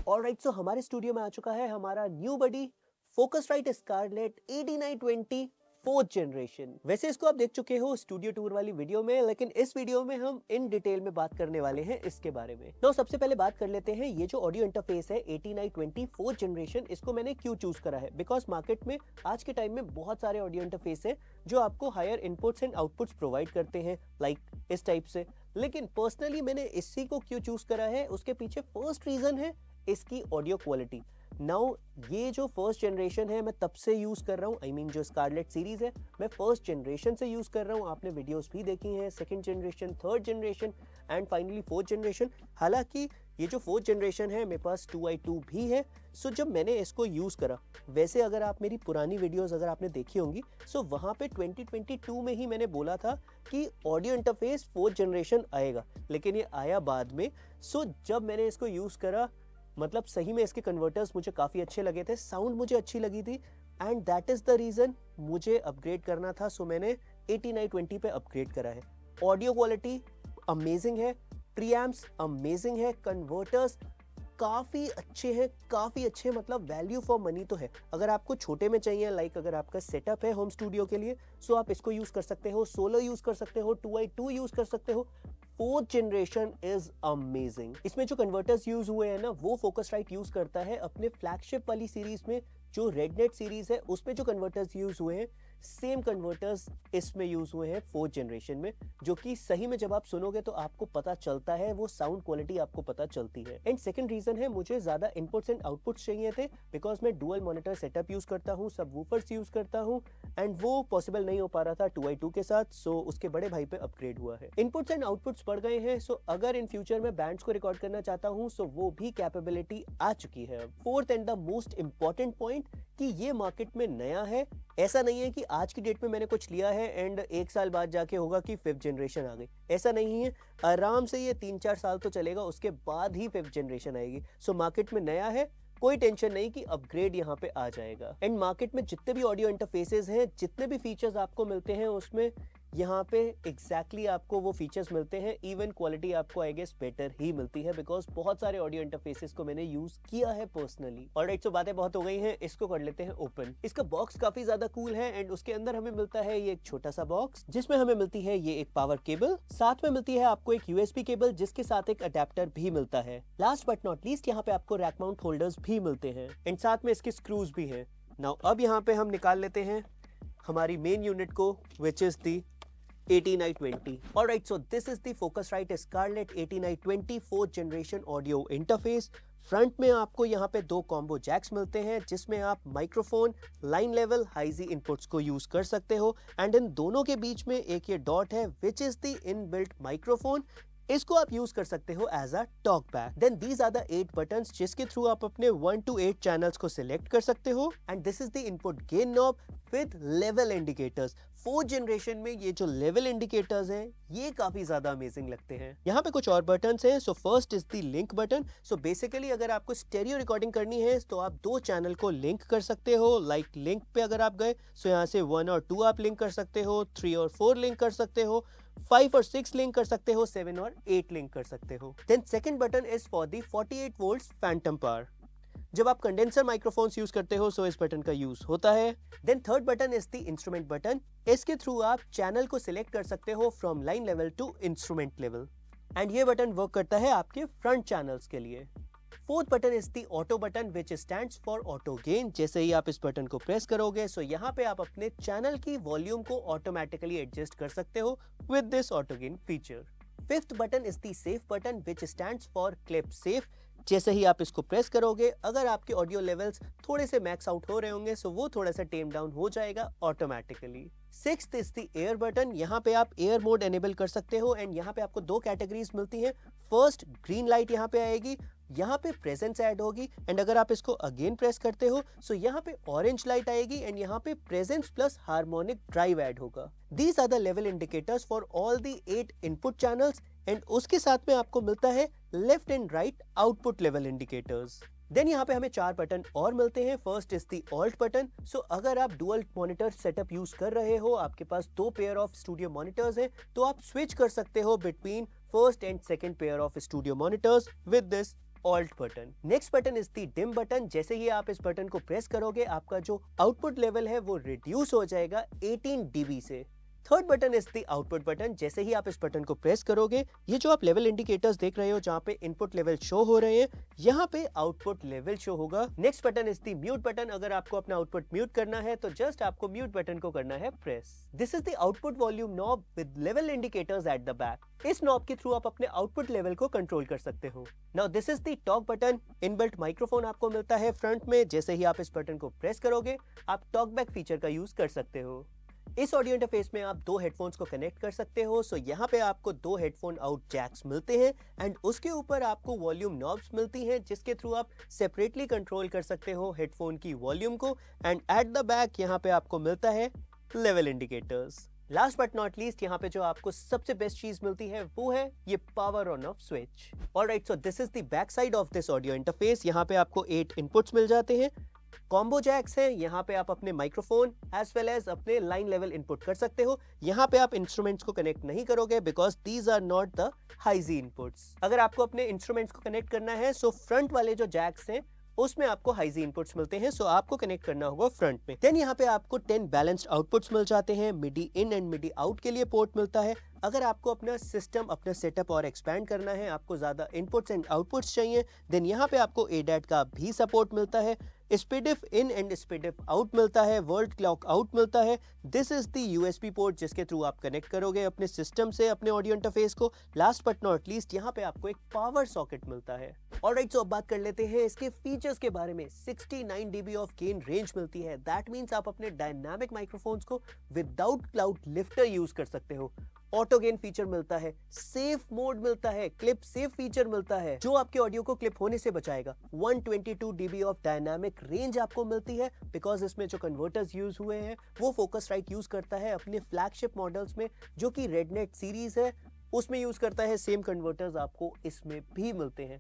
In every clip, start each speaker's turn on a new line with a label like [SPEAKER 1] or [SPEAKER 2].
[SPEAKER 1] Alright, सो हमारे studio में आ चुका है हमारा न्यू बडी फोकसराइट स्कारलेट 8920 फोर्थ जनरेशन। वैसे इसको आप देख चुके हो स्टूडियो टूर वाली वीडियो में, लेकिन इस वीडियो में हम इन डिटेल में बात करने वाले हैं इसके बारे में। तो सबसे पहले बात कर लेते हैं ये जो ऑडियो इंटरफेस है 8920 फोर्थ जनरेशन, इसको मैंने क्यों चूज करा है। बिकॉज मार्केट में आज के टाइम में बहुत सारे ऑडियो इंटरफेस है जो आपको higher inputs and outputs provide करते हैं, लाइक इस टाइप से। लेकिन पर्सनली मैंने इसी को क्यों चूज करा है, उसके पीछे फर्स्ट रीजन है इसकी ऑडियो क्वालिटी। नाउ ये जो फर्स्ट जनरेशन है मैं तब से यूज कर रहा हूँ, आई मीन जो स्कारलेट सीरीज है मैं फर्स्ट जनरेशन से यूज कर रहा हूँ। आपने वीडियोस भी देखी हैं, second generation, third generation and finally fourth generation. हालांकि ये जो फोर्थ जनरेशन है मेरे पास 2i2 भी है। सो जब मैंने इसको यूज करा, वैसे अगर आप मेरी पुरानी वीडियोस अगर आपने देखी होंगी, सो वहां पे 2022 में ही मैंने बोला था कि ऑडियो इंटरफेस फोर्थ जनरेशन आएगा, लेकिन ये आया बाद में। सो जब मैंने इसको यूज करा, मतलब सही में इसके कन्वर्टर्स मुझे काफ़ी अच्छे लगे थे, साउंड मुझे अच्छी लगी थी, and that is the reason मुझे अपग्रेड करना था। सो मैंने 8920 पे अपग्रेड करा है। ऑडियो क्वालिटी अमेजिंग है, प्रीएम्प्स अमेजिंग है, कन्वर्टर्स काफ़ी अच्छे हैं, काफ़ी अच्छे, मतलब वैल्यू फॉर मनी तो है। अगर आपको छोटे में चाहिए, लाइक अगर आपका सेटअप है होम स्टूडियो के लिए, सो आप इसको यूज़ कर सकते हो, सोलो यूज़ कर सकते हो, 2i2 यूज़ कर सकते हो। Fourth generation is amazing. इसमें जो कन्वर्टर्स यूज हुए हैं ना, वो फोकसराइट यूज करता है अपने फ्लैगशिप वाली सीरीज में। जो रेडनेट सीरीज है उसमें जो कन्वर्टर्स यूज हुए हैं, सेम कन्वर्टर्स इसमें यूज हुए हैं फोर्थ जनरेशन में, जो कि सही में जब आप सुनोगे तो आपको पता चलता है, वो साउंड क्वालिटी आपको पता चलती है। एंड सेकंड रीजन है, मुझे ज्यादा इनपुट्स एंड आउटपुट्स चाहिए थे, बिकॉज मैं डुअल मॉनिटर सेटअप यूज करता हूँ, सब वूफर्स यूज करता हूँ, एंड वो पॉसिबल नहीं हो पा रहा था 2i2 के साथ। सो उसके बड़े भाई पे अपग्रेड हुआ है। इनपुट्स एंड आउटपुट्स बढ़ गए हैं, सो अगर इन फ्यूचर में बैंड्स को रिकॉर्ड करना चाहता हूँ, सो वो भी कैपेबिलिटी आ चुकी है। Fourth and the most important point कि ये मार्केट में नया है। ऐसा नहीं है कि आज की डेट में मैंने कुछ लिया है एंड एक साल बाद जाके होगा कि फिफ्थ जनरेशन आ गई, ऐसा नहीं है। आराम से ये 3-4 साल तो चलेगा, उसके बाद ही फिफ्थ जनरेशन आएगी। सो मार्केट में नया है, कोई टेंशन नहीं कि अपग्रेड यहाँ पे आ जाएगा। एंड मार्केट में जितने भी ऑडियो इंटरफेसेस हैं, जितने भी फीचर्स आपको मिलते हैं, उसमें यहाँ पे एग्जैक्टली आपको वो फीचर्स मिलते हैं। इवन क्वालिटी आपको आई गेस बेटर ही मिलती है, बिकॉज बहुत सारे ऑडियो इंटरफेसेस को मैंने यूज किया है पर्सनली। ऑलराइट, सो बातें बहुत हो गई हैं, इसको कर लेते हैं ओपन। इसका बॉक्स काफी ज्यादा कूल है एंड उसके अंदर हमें मिलता है ये एक छोटा सा बॉक्स, जिसमें हमें मिलती है ये एक पावर केबल, साथ में मिलती है आपको एक यूएसबी केबल, जिसके साथ एक अडेप्टर भी मिलता है। लास्ट बट नॉट लीस्ट यहाँ पे आपको रैक माउंट होल्डर्स भी मिलते हैं एंड साथ में इसके स्क्रूज भी हैं। नाउ अब यहाँ पे हम निकाल लेते हैं हमारी मेन यूनिट को, which is the 8920. Alright, so this is the Focusrite Scarlett 8920 4th generation audio interface. Front में आपको यहाँ पे दो कॉम्बो जैक्स मिलते हैं, जिसमें आप माइक्रोफोन, लाइन लेवल, हाई-जी इनपुट्स को यूज कर सकते हो। एंड इन दोनों के बीच में एक ये डॉट है, which is the inbuilt microphone. इसको आप यूज कर सकते हो as a talk back. Then these are the 8 buttons, जिसके थ्रू आप अपने 1 to 8 चैनल्स को सिलेक्ट कर सकते हो। And this is the input gain knob with level indicators. Fourth generation में ये जो लेवल इंडिकेटर्स हैं, ये काफी ज्यादा अमेजिंग लगते हैं। यहाँ पे कुछ और बटन्स हैं। So first is the link button. So basically अगर आपको स्टेरियो रिकॉर्डिंग करनी है तो आप 2 चैनल को लिंक कर सकते हो। लाइक लिंक पे अगर आप गए, सो यहाँ से 1 और 2 आप लिंक कर सकते हो, 3 और 4 लिंक कर सकते हो, 5 और 6 लिंक कर सकते हो, 7 और 8 लिंक कर सकते हो। Then second button is for the 48 volts phantom power. जब आप कंडेंसर माइक्रोफोन्स यूज करते हो, सो इस बटन का यूज होता है। Then third button is the instrument button. इसके थ्रू आप चैनल को सिलेक्ट कर सकते हो from line level to instrument level, and ये बटन वर्क करता है आपके फ्रंट चैनल्स के लिए। Fourth button is the auto button, which stands for auto gain. जैसे ही आप इस बटन को प्रेस करोगे, सो यहाँ पे आप अपने चैनल की वॉल्यूम को ऑटोमेटिकली एडजस्ट कर सकते हो with this auto gain feature. Fifth button is the safe button, which stands for clip safe. जैसे ही आप इसको प्रेस करोगे, अगर आपके ऑडियो लेवल्स थोड़े से मैक्स आउट हो रहे होंगे, सो वो थोड़ा सा टेम डाउन हो जाएगा automatically. Sixth is the air button. यहाँ पे आप एयर मोड एनेबल कर सकते हो एंड यहाँ पे आपको 2 कैटेगरीज मिलती हैं। फर्स्ट, ग्रीन लाइट यहाँ पे आएगी, यहाँ पे प्रेजेंस ऐड होगी, एंड अगर आप इसको अगेन प्रेस करते हो, सो यहाँ पे ऑरेंज लाइट आएगी एंड यहाँ पे presence plus harmonic drive add होगा। These are the level indicators for all the 8 input channels, and उसके साथ में आपको मिलता है left and right output level indicators. Then यहाँ पे हमें 4 बटन और मिलते हैं। First is the alt button. So अगर आप डुअल मॉनिटर सेटअप यूज कर रहे हो, आपके पास 2 पेयर ऑफ स्टूडियो मॉनिटर्स हैं, तो आप स्विच कर सकते हो between first and second pair of studio monitors with this alt button. Next button is the dim button. जैसे ही आप इस बटन को प्रेस करोगे आपका जो आउटपुट लेवल है वो रिड्यूस हो जाएगा 18 dB से। Third button is the output button. जैसे ही आप इस बटन को प्रेस करोगे, ये जो आप लेवल इंडिकेटर्स देख रहे हो जहां पे इनपुट लेवल शो हो रहे हैं, यहाँ पे आउटपुट लेवल शो होगा। Next button is the mute button. अगर आपको अपना आउटपुट म्यूट करना है तो जस्ट आपको म्यूट बटन को करना है press. This is the output volume knob with level indicators at the back. इस नॉब के थ्रू आप अपने आउटपुट लेवल को कंट्रोल कर सकते हो। Now this is the talk button. Inbuilt microphone आपको मिलता है फ्रंट में। जैसे ही आप इस बटन को प्रेस करोगे आप टॉक बैक फीचर का यूज कर सकते हो। इस ऑडियो इंटरफेस में आप दो हेडफोन्स को कनेक्ट कर सकते हो। सो यहाँ पे आपको दो हेडफोन आउट जैक्स मिलते हैं एंड उसके ऊपर आपको वॉल्यूम नॉब्स मिलती हैं जिसके थ्रू आप सेपरेटली कंट्रोल कर सकते हो हेडफोन की वॉल्यूम को। एंड एट द बैक यहाँ पे आपको मिलता है level indicators. Last but not least यहाँ पे जो आपको सबसे बेस्ट चीज मिलती है वो है ये power on off switch. Alright, so this is the back side of this audio interface. यहाँ पे आपको 8 इनपुट्स मिल जाते हैं। कॉम्बो जैक्स हैं, यहाँ पे आप अपने माइक्रोफोन एज वेल एज अपने लाइन लेवल इनपुट कर सकते हो। यहाँ पे आप इंस्ट्रूमेंट्स को कनेक्ट नहीं करोगे because these are not the high Z inputs. अगर आपको अपने इंस्ट्रूमेंट्स को कनेक्ट करना है सो फ्रंट वाले जो जैक्स हैं उसमें आपको हाई-जी इनपुट्स मिलते हैं, सो आपको कनेक्ट करना होगा फ्रंट में। देन यहाँ पे आपको 10 बैलेंस्ड आउटपुट्स मिल जाते हैं। मिडी इन एंड मिडी आउट के लिए पोर्ट मिलता है। अगर आपको अपना सिस्टम, अपना सेटअप और एक्सपैंड करना है, आपको ज्यादा इनपुट्स एंड आउटपुट्स चाहिए, देन यहाँ पे आपको ADAT का भी सपोर्ट मिलता है। स्पीडिफ इन एंड स्पीडिफ आउट मिलता है। वर्ल्ड क्लॉक आउट मिलता है। This is the USB port जिसके थ्रू आप कनेक्ट करोगे अपने सिस्टम से अपने ऑडियो इंटरफेस को। लास्ट बट नॉट लीस्ट यहाँ पे आपको एक पावर सॉकेट मिलता है। ऑलराइट, सो अब बात कर लेते हैं इसके फीचर्स के बारे में। 69 dB ऑफ गेन रेंज मिलती है। दैट मीन्स आप अपने डायनामिक माइक्रोफोन्स को विदाउट क्लाउड लिफ्टर यूज कर सकते हो। ऑटो गेन फीचर मिलता है, सेफ मोड मिलता है, क्लिप सेफ फीचर मिलता है जो आपके ऑडियो को क्लिप होने से बचाएगा। 122 dB ऑफ डायनामिक रेंज आपको मिलती है बिकॉज इसमें जो कन्वर्टर्स यूज हुए हैं वो फोकसराइट यूज करता है अपने फ्लैगशिप मॉडल्स में जो कि रेडनेट सीरीज है उसमें यूज करता है। सेम कन्वर्टर्स आपको इसमें भी मिलते हैं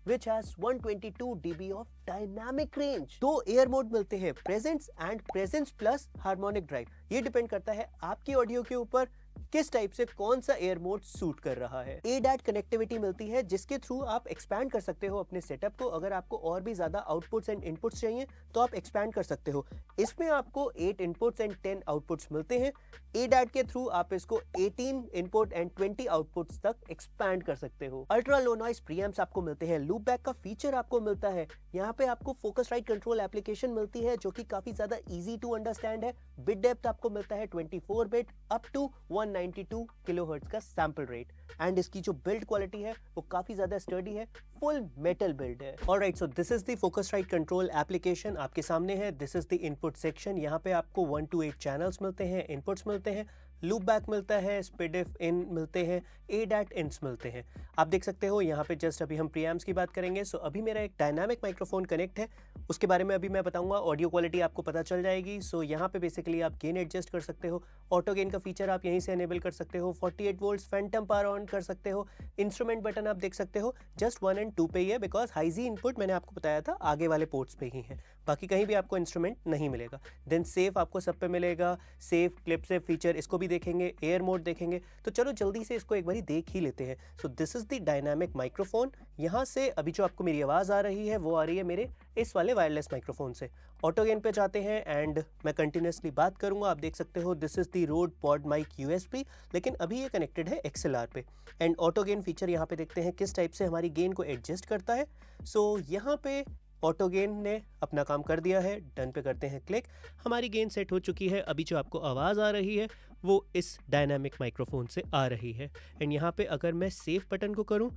[SPEAKER 1] which has 122 dB of dynamic range। दो एयर मोड मिलते हैं, presence and presence plus harmonic drive. ये डिपेंड करता है आपकी ऑडियो के ऊपर किस टाइप से कौन सा एयर मोड सूट कर रहा है। ADAT कनेक्टिविटी मिलती है जिसके थ्रू आप एक्सपैंड कर सकते हो अपने सेटअप को। अगर आपको और भी ज्यादा आउटपुट्स एंड इनपुट्स चाहिए तो आप एक्सपैंड कर सकते हो। इसमें आपको 8 इनपुट्स एंड 10 आउटपुट्स मिलते हैं। ADAT के थ्रू आप इसको 18 इनपुट एंड 20 आउटपुट्स तक एक्सपैंड कर सकते हो। अल्ट्रा लो नॉइस प्रीएम्प्स आपको मिलते हैं। लूप बैक का फीचर आपको मिलता है। यहाँ पे आपको फोकसराइट कंट्रोल एप्लीकेशन मिलती है जो कि काफी ज्यादा इजी टू अंडरस्टैंड है। बिट डेप्थ आपको मिलता है 24 बिट अप टू 192 किलोहर्ट्ज का सैंपल रेट एंड इसकी जो बिल्ड क्वालिटी है वो काफी ज्यादा स्टर्डी है, फुल मेटल बिल्ड है। Alright, so this is the Focusrite control application आपके सामने है। This is the input section. यहाँ पे आपको 1 to 8 चैनल्स मिलते हैं, इनपुट्स मिलते हैं, लूप बैक मिलता है, स्पीडिफ इन मिलते हैं, ADAT इन्स मिलते हैं। आप देख सकते हो यहाँ पे जस्ट अभी हम प्रीएम्प्स की बात करेंगे। सो अभी मेरा एक डायनामिक माइक्रोफोन कनेक्ट है, उसके बारे में अभी मैं बताऊंगा। ऑडियो क्वालिटी आपको पता चल जाएगी। सो यहाँ पे बेसिकली आप गेन एडजस्ट कर सकते हो। ऑटो गेन का फीचर आप यहीं से एनेबल कर सकते हो। 48 वोल्ट्स फैंटम पावर ऑन कर सकते हो। इंस्ट्रूमेंट बटन आप देख सकते हो जस्ट 1 and 2 पे ही है बिकॉज हाई-जी इनपुट मैंने आपको बताया था आगे वाले पोर्ट्स पे ही है, बाकी कहीं भी आपको इंस्ट्रूमेंट नहीं मिलेगा। देन सेफ आपको सब पे मिलेगा। सेफ क्लिप सेफ फीचर इसको भी देखेंगे, एयर मोड देखेंगे। तो चलो जल्दी से इसको एक बार देख ही लेते हैं। सो this is the dynamic microphone. यहाँ से अभी जो आपको मेरी आवाज़ आ रही है वो आ रही है मेरे इस वाले वायरलेस माइक्रोफोन से। ऑटो गेन पे जाते हैं एंड मैं कंटिन्यूसली बात करूंगा। आप देख सकते हो this is the Rode pod mic USB, लेकिन अभी ये कनेक्टेड है XLR पे। एंड ऑटो गेन फीचर यहाँ पे देखते हैं किस टाइप से हमारी गेन को एडजस्ट करता है। सो यहाँ पे ऑटो गेन ने अपना काम कर दिया है। डन पे करते हैं क्लिक, हमारी गेन सेट हो चुकी है। अभी जो आपको आवाज़ आ रही है वो इस डायनामिक माइक्रोफोन से आ रही है। एंड यहाँ पे अगर मैं सेफ बटन को करूँ,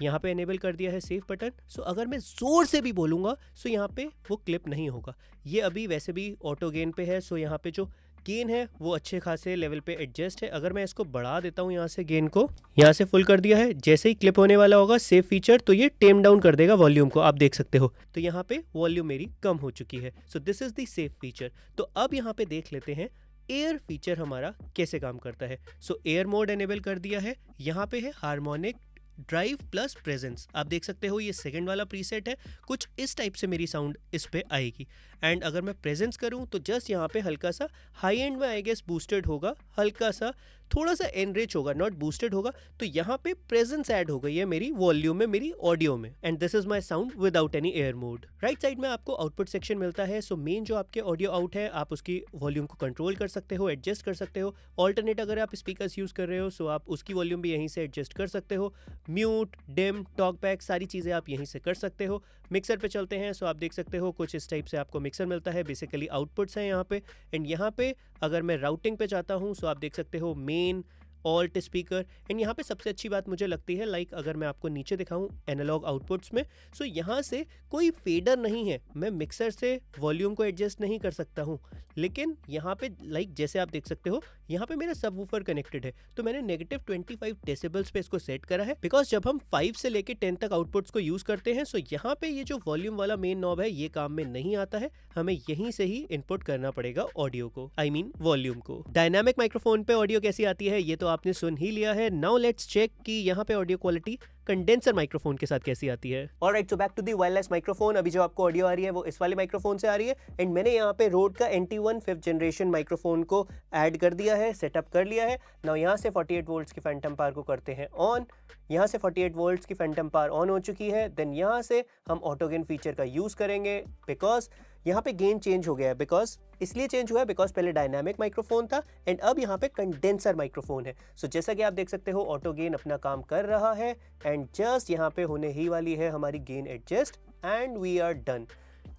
[SPEAKER 1] यहाँ पे एनेबल कर दिया है सेफ बटन। सो अगर मैं ज़ोर से भी बोलूँगा सो यहाँ पे वो क्लिप नहीं होगा। ये अभी वैसे भी ऑटो गेन पे है, सो यहाँ पे जो गेन है वो अच्छे खासे लेवल पे एडजस्ट है। अगर मैं इसको बढ़ा देता हूँ यहाँ से, गेन को यहाँ से फुल कर दिया है, जैसे ही क्लिप होने वाला होगा सेफ फीचर तो ये टेम डाउन कर देगा वॉल्यूम को। आप देख सकते हो तो यहाँ पे वॉल्यूम मेरी कम हो चुकी है। सो this is the safe feature. तो अब यहाँ पे देख लेते हैं एयर फीचर हमारा कैसे काम करता है। सो एयर मोड एनेबल कर दिया है। यहाँ पे है हार्मोनिक ड्राइव प्लस प्रेजेंस। आप देख सकते हो ये सेकंड वाला प्रीसेट है। कुछ इस टाइप से मेरी साउंड इस पे आएगी। एंड अगर मैं प्रेजेंस करूं तो जस्ट यहाँ पे हल्का सा हाई एंड में आई गेस बूस्टेड होगा, हल्का सा थोड़ा सा एनरिच होगा, नॉट बूस्टेड होगा। तो यहाँ पे प्रेजेंस ऐड हो गई है मेरी वॉल्यूम में, मेरी ऑडियो में, and this is my sound without any air mode. Right side में आपको आउटपुट सेक्शन मिलता है। सो मेन जो आपके ऑडियो आउट है, आप उसकी वॉल्यूम को कंट्रोल कर सकते हो, एडजस्ट कर सकते हो। ऑल्टरनेट अगर आप स्पीकर्स यूज कर रहे हो सो आप उसकी वॉल्यूम भी यहीं से एडजस्ट कर सकते हो। म्यूट, डिम, टॉक बैक, सारी चीज़ें आप यहीं से कर सकते हो। मिक्सर पे चलते हैं, सो आप देख सकते हो कुछ इस टाइप से आपको मिक्सर मिलता है। बेसिकली आउटपुट्स हैं यहाँ पे, एंड यहाँ पे अगर मैं राउटिंग पे जाता हूँ सो आप देख सकते हो मेन, ऑल्ट स्पीकर, एंड यहाँ पे सबसे अच्छी बात मुझे लगती है, लाइक अगर मैं आपको नीचे दिखाऊं एनालॉग आउटपुट्स में, सो यहाँ से कोई फेडर नहीं है। मैं मिक्सर से वॉल्यूम को एडजस्ट नहीं कर सकता हूँ, लेकिन यहाँ पे लाइक जैसे आप देख सकते हो यहाँ पे मेरा सबवूफर कनेक्टेड है, तो मैंने नेगेटिव 25 डेसिबल्स पे इसको सेट करा है। बिकॉज जब हम 5 से लेके 10 तक आउटपुट्स को यूज करते हैं, सो यहाँ पे ये जो वॉल्यूम वाला मेन नॉब है ये काम में नहीं आता है, हमें यहीं से ही इनपुट करना पड़ेगा ऑडियो को, आई मीन वॉल्यूम को। डायनामिक माइक्रोफोन पे ऑडियो कैसी आती है ये तो आपने सुन ही लिया है। नाउ लेट्स चेक कि यहाँ पे ऑडियो क्वालिटी कंडेंसर माइक्रोफोन के साथ कैसी आती है। Alright, so back to the wireless microphone. अभी जो आपको ऑडियो आ रही है वो इस वाले माइक्रोफोन से आ रही है, एंड मैंने यहाँ पे रोड का NT1 5th जनरेशन माइक्रोफोन को ऐड कर दिया है, सेटअप कर लिया है। नाउ यहाँ से 48 वोल्ट्स की फैंटम पावर को करते हैं ऑन। यहाँ से 48 वोल्ट्स की फैंटम पावर ऑन हो चुकी है। देन यहाँ से हम ऑटो गेन फीचर का यूज करेंगे, बिकॉज यहाँ पे गेन चेंज हो गया है। बिकॉज इसलिए चेंज हुआ है बिकॉज पहले डायनामिक माइक्रोफोन था एंड अब यहाँ पे कंडेंसर माइक्रोफोन है। सो जैसा कि आप देख सकते हो ऑटो गेन अपना काम कर रहा है, एंड जस्ट यहाँ पे होने ही वाली है हमारी gain adjust, and we are done.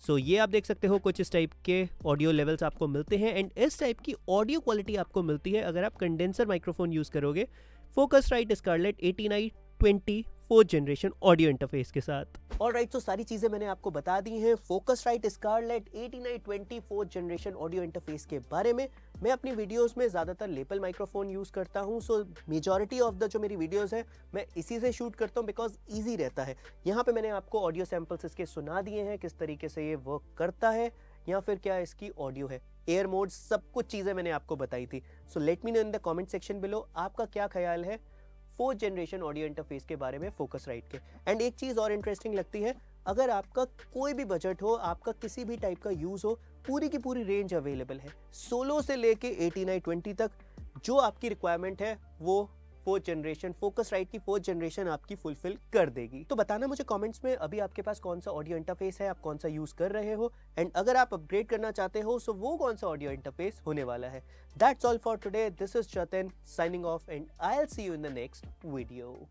[SPEAKER 1] So ये आप देख सकते हो कुछ इस टाइप के ऑडियो लेवल्स आपको मिलते हैं, एंड इस टाइप की ऑडियो क्वालिटी आपको मिलती है अगर आप कंडेंसर माइक्रोफोन यूज करोगे Scarlett Scarlett 8920 4th generation audio interface के साथ। ऑलराइट, तो सारी चीजें मैंने आपको बता दी हैं Focusrite Scarlett 8920 4th generation audio interface के बारे में। मैं अपनी वीडियोस में ज़्यादातर लेपल माइक्रोफोन यूज़ करता हूँ, सो मेजॉरिटी ऑफ द जो मेरी वीडियोस है मैं इसी से शूट करता हूँ बिकॉज ईजी रहता है। यहाँ पे मैंने आपको ऑडियो सैम्पल्स इसके सुना दिए हैं, किस तरीके से ये वर्क करता है या फिर क्या इसकी ऑडियो है, एयर मोड, सब कुछ चीज़ें मैंने आपको बताई थी। So let me know in the comment section below आपका क्या ख्याल है 4th जनरेशन ऑडियो इंटरफेस के बारे में फोकसराइट के। एंड एक चीज़ और इंटरेस्टिंग लगती है, अगर आपका कोई भी बजट हो, आपका किसी भी टाइप का यूज़ हो, पूरी की पूरी रेंज अवेलेबल है, 16 से लेके 8920 तक। जो आपकी रिक्वायरमेंट है वो 4th जनरेशन फोकसराइट की 4th जनरेशन आपकी फुलफिल कर देगी। तो बताना मुझे कमेंट्स में अभी आपके पास कौन सा ऑडियो इंटरफेस है, आप कौन सा यूज कर रहे हो, एंड अगर आप अपग्रेड करना चाहते हो सो वो कौन सा ऑडियो इंटरफेस होने वाला है। That's all for today, this is Jatin signing off, and I will see you in the next video.